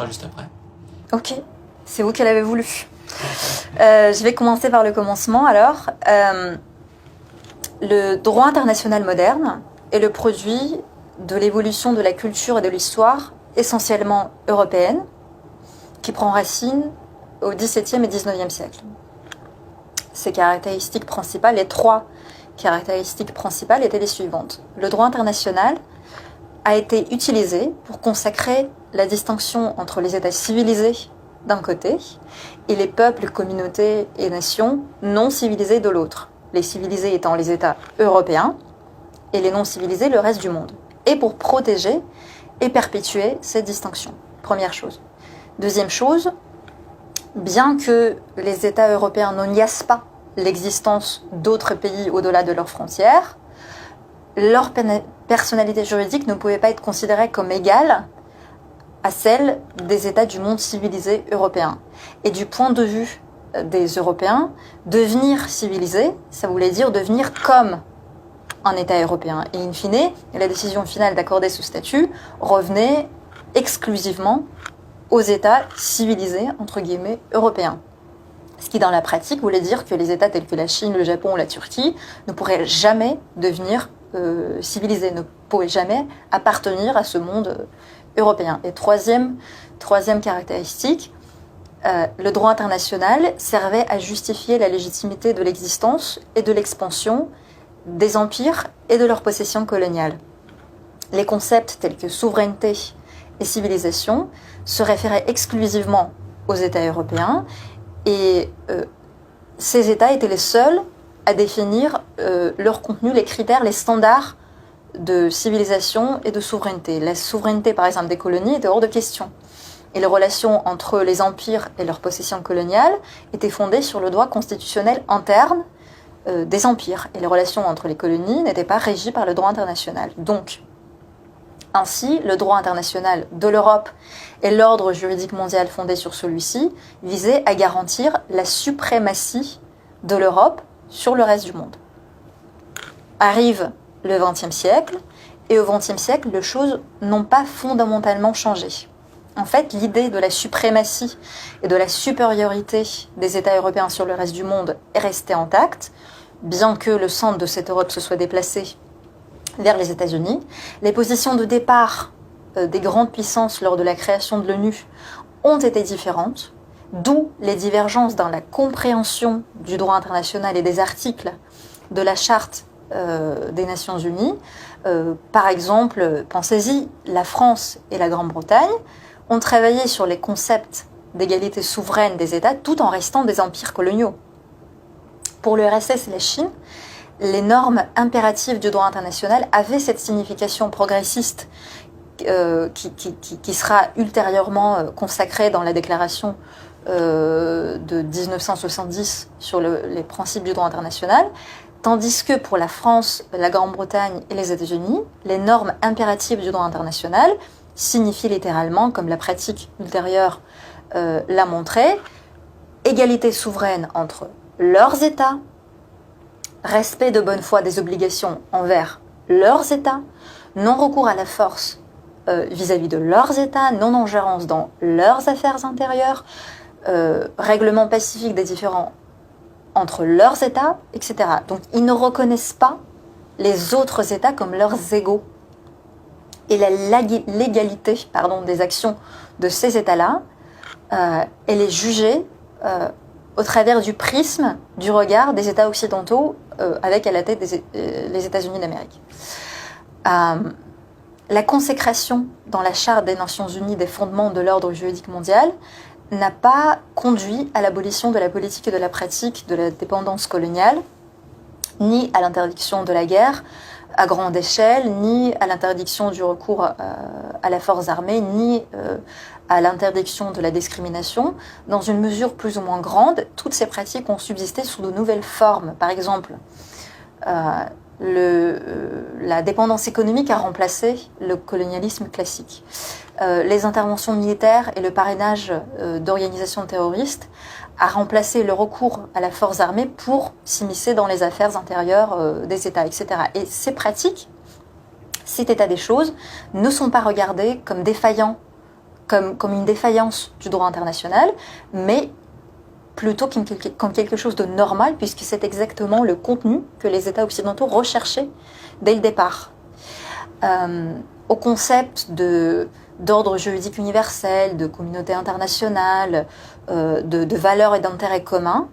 sera juste après. Ok, c'est vous qui l'avez voulu. Je vais commencer par le commencement alors. Le droit international moderne est le produit de l'évolution de la culture et de l'histoire essentiellement européenne qui prend racine au XVIIe et XIXe siècle. Ses caractéristiques principales, les trois caractéristiques principales étaient les suivantes. Le droit international a été utilisé pour consacrer la distinction entre les États civilisés d'un côté et les peuples, communautés et nations non civilisés de l'autre. Les civilisés étant les États européens et les non civilisés le reste du monde. Et pour protéger et perpétuer cette distinction. Première chose. Deuxième chose, bien que les États européens ne niassent pas l'existence d'autres pays au-delà de leurs frontières, leur personnalité juridique ne pouvait pas être considérée comme égale à celle des États du monde civilisé européen. Et du point de vue des Européens, devenir civilisé, ça voulait dire devenir comme un État européen. Et in fine, la décision finale d'accorder ce statut revenait exclusivement aux États civilisés, entre guillemets, européens. Ce qui, dans la pratique, voulait dire que les États tels que la Chine, le Japon ou la Turquie ne pourraient jamais devenir civilisés, ne pouvaient jamais appartenir à ce monde européen. Et troisième caractéristique, le droit international servait à justifier la légitimité de l'existence et de l'expansion des empires et de leurs possessions coloniales. Les concepts tels que souveraineté et civilisation se référaient exclusivement aux États européens et ces États étaient les seuls à définir leur contenu, les critères, les standards de civilisation et de souveraineté. La souveraineté, par exemple, des colonies était hors de question. Et les relations entre les empires et leurs possessions coloniales étaient fondées sur le droit constitutionnel interne des empires. Et les relations entre les colonies n'étaient pas régies par le droit international. Donc, ainsi, le droit international de l'Europe et l'ordre juridique mondial fondé sur celui-ci visaient à garantir la suprématie de l'Europe sur le reste du monde. Arrive le XXe siècle, et au XXe siècle, les choses n'ont pas fondamentalement changé. En fait, l'idée de la suprématie et de la supériorité des États européens sur le reste du monde est restée intacte, bien que le centre de cette Europe se soit déplacé vers les États-Unis. Les positions de départ des grandes puissances lors de la création de l'ONU ont été différentes, d'où les divergences dans la compréhension du droit international et des articles de la Charte des Nations Unies. Par exemple, pensez-y, la France et la Grande-Bretagne ont travaillé sur les concepts d'égalité souveraine des États tout en restant des empires coloniaux. Pour l'URSS et la Chine, les normes impératives du droit international avaient cette signification progressiste qui sera ultérieurement consacrée dans la déclaration de 1970 sur les principes du droit international, tandis que pour la France, la Grande-Bretagne et les États-Unis, les normes impératives du droit international signifient littéralement, comme la pratique ultérieure l'a montré, égalité souveraine entre leurs États, respect de bonne foi des obligations envers leurs États, non-recours à la force vis-à-vis de leurs États, non-ingérence dans leurs affaires intérieures, règlement pacifique des différends entre leurs États, etc. Donc ils ne reconnaissent pas les autres États comme leurs égaux. Et la légalité des actions de ces États-là, elle est jugée au travers du prisme du regard des États occidentaux avec à la tête les États-Unis d'Amérique. La consécration dans la Charte des Nations Unies des fondements de l'ordre juridique mondial n'a pas conduit à l'abolition de la politique et de la pratique de la dépendance coloniale, ni à l'interdiction de la guerre à grande échelle, ni à l'interdiction du recours à la force armée, ni à l'interdiction de la discrimination. Dans une mesure plus ou moins grande, toutes ces pratiques ont subsisté sous de nouvelles formes. Par exemple, la dépendance économique a remplacé le colonialisme classique. Les interventions militaires et le parrainage d'organisations terroristes a remplacé le recours à la force armée pour s'immiscer dans les affaires intérieures des États, etc. Et ces pratiques, cet état des choses, ne sont pas regardées comme défaillants comme une défaillance du droit international, mais plutôt comme quelque chose de normal, puisque c'est exactement le contenu que les États occidentaux recherchaient dès le départ. Au concept d'ordre juridique universel, de communauté internationale, de valeurs et d'intérêts communs,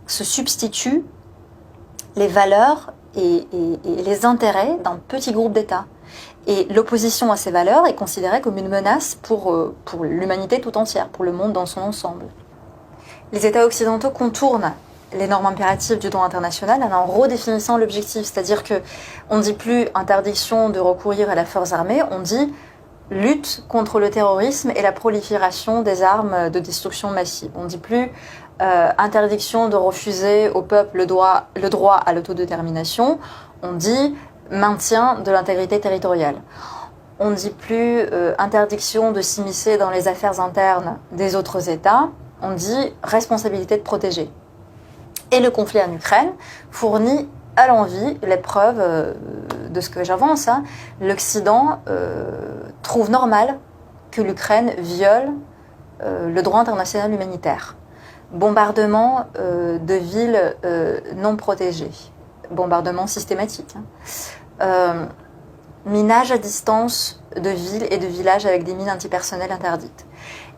se substituent les valeurs et les intérêts d'un petit groupe d'États. Et l'opposition à ces valeurs est considérée comme une menace pour l'humanité tout entière, pour le monde dans son ensemble. Les États occidentaux contournent les normes impératives du droit international en redéfinissant l'objectif. C'est-à-dire qu'on ne dit plus interdiction de recourir à la force armée, on dit lutte contre le terrorisme et la prolifération des armes de destruction massive. On ne dit plus interdiction de refuser au peuple le droit à l'autodétermination, on dit maintien de l'intégrité territoriale. On ne dit plus interdiction de s'immiscer dans les affaires internes des autres États, on dit responsabilité de protéger. Et le conflit en Ukraine fournit à l'envi les preuves de ce que j'avance. L'Occident trouve normal que l'Ukraine viole le droit international humanitaire. Bombardement de villes non protégées, bombardement systématique. Minage à distance de villes et de villages avec des mines antipersonnelles interdites.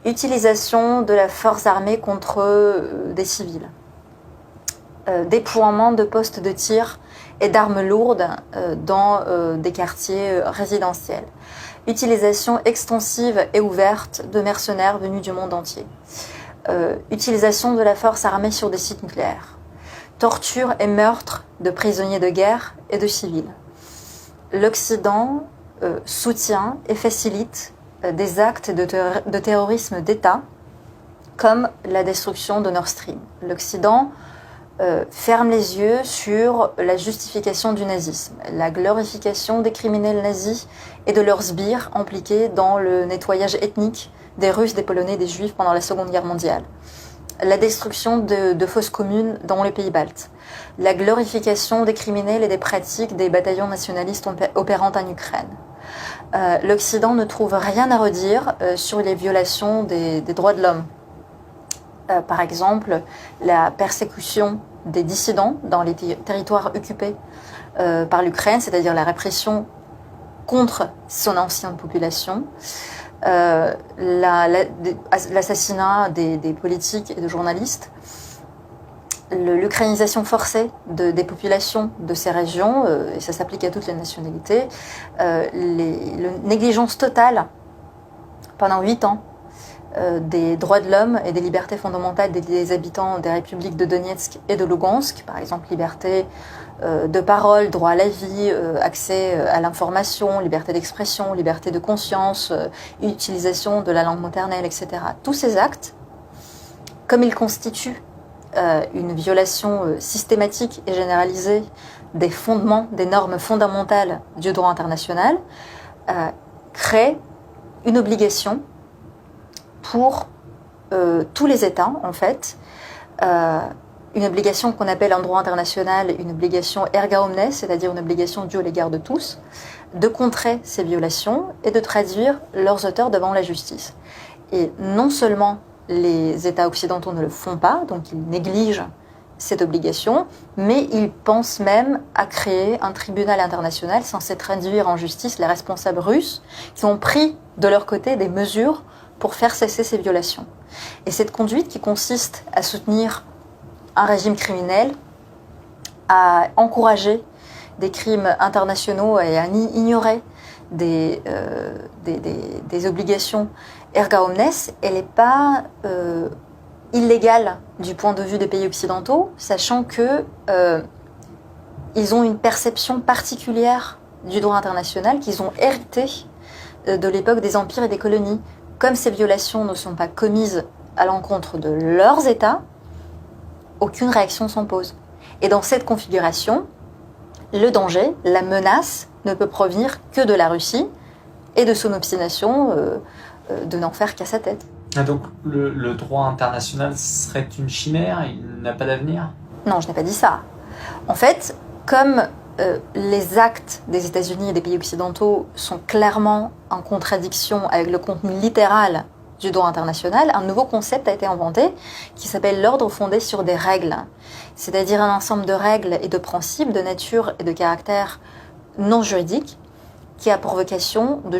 Utilisation de la force armée contre des civils. Déploiement de postes de tir et d'armes lourdes dans des quartiers résidentiels. Utilisation extensive et ouverte de mercenaires venus du monde entier. Utilisation de la force armée sur des sites nucléaires. Torture et meurtre de prisonniers de guerre et de civils. L'Occident soutient et facilite des actes de terrorisme d'État comme la destruction de Nord Stream. L'Occident ferme les yeux sur la justification du nazisme, la glorification des criminels nazis et de leurs sbires impliqués dans le nettoyage ethnique des Russes, des Polonais, des Juifs pendant la Seconde Guerre mondiale, la destruction de fosses communes dans les pays baltes, la glorification des criminels et des pratiques des bataillons nationalistes opérant en Ukraine. L'Occident ne trouve rien à redire sur les violations des droits de l'homme. Par exemple, la persécution des dissidents dans les territoires occupés par l'Ukraine, c'est-à-dire la répression contre son ancienne population, l'assassinat des politiques et de journalistes, l'ukrainisation forcée des populations de ces régions, et ça s'applique à toutes les nationalités, la négligence totale pendant 8 ans des droits de l'homme et des libertés fondamentales des habitants des républiques de Donetsk et de Lugansk, par exemple liberté de parole, droit à la vie, accès à l'information, liberté d'expression, liberté de conscience, utilisation de la langue maternelle, etc. Tous ces actes, comme ils constituent une violation systématique et généralisée des fondements, des normes fondamentales du droit international, créent une obligation pour tous les États, en fait, une obligation qu'on appelle en droit international une obligation erga omnes, c'est-à-dire une obligation due à l'égard de tous, de contrer ces violations et de traduire leurs auteurs devant la justice. Et non seulement les États occidentaux ne le font pas, donc ils négligent cette obligation, mais ils pensent même à créer un tribunal international censé traduire en justice les responsables russes qui ont pris de leur côté des mesures pour faire cesser ces violations. Et cette conduite qui consiste à soutenir un régime criminel, à encourager des crimes internationaux et à ignorer des obligations erga omnes, elle n'est pas illégale du point de vue des pays occidentaux, sachant que ils ont une perception particulière du droit international qu'ils ont hérité de l'époque des empires et des colonies. Comme ces violations ne sont pas commises à l'encontre de leurs États, aucune réaction s'en pose. Et dans cette configuration, le danger, la menace, ne peut provenir que de la Russie et de son obstination de n'en faire qu'à sa tête. Ah donc le droit international serait une chimère, il n'a pas d'avenir ? Non, je n'ai pas dit ça. En fait, comme les actes des États-Unis et des pays occidentaux sont clairement en contradiction avec le contenu littéral du droit international, un nouveau concept a été inventé qui s'appelle l'ordre fondé sur des règles, c'est-à-dire un ensemble de règles et de principes de nature et de caractère non juridique qui a pour vocation de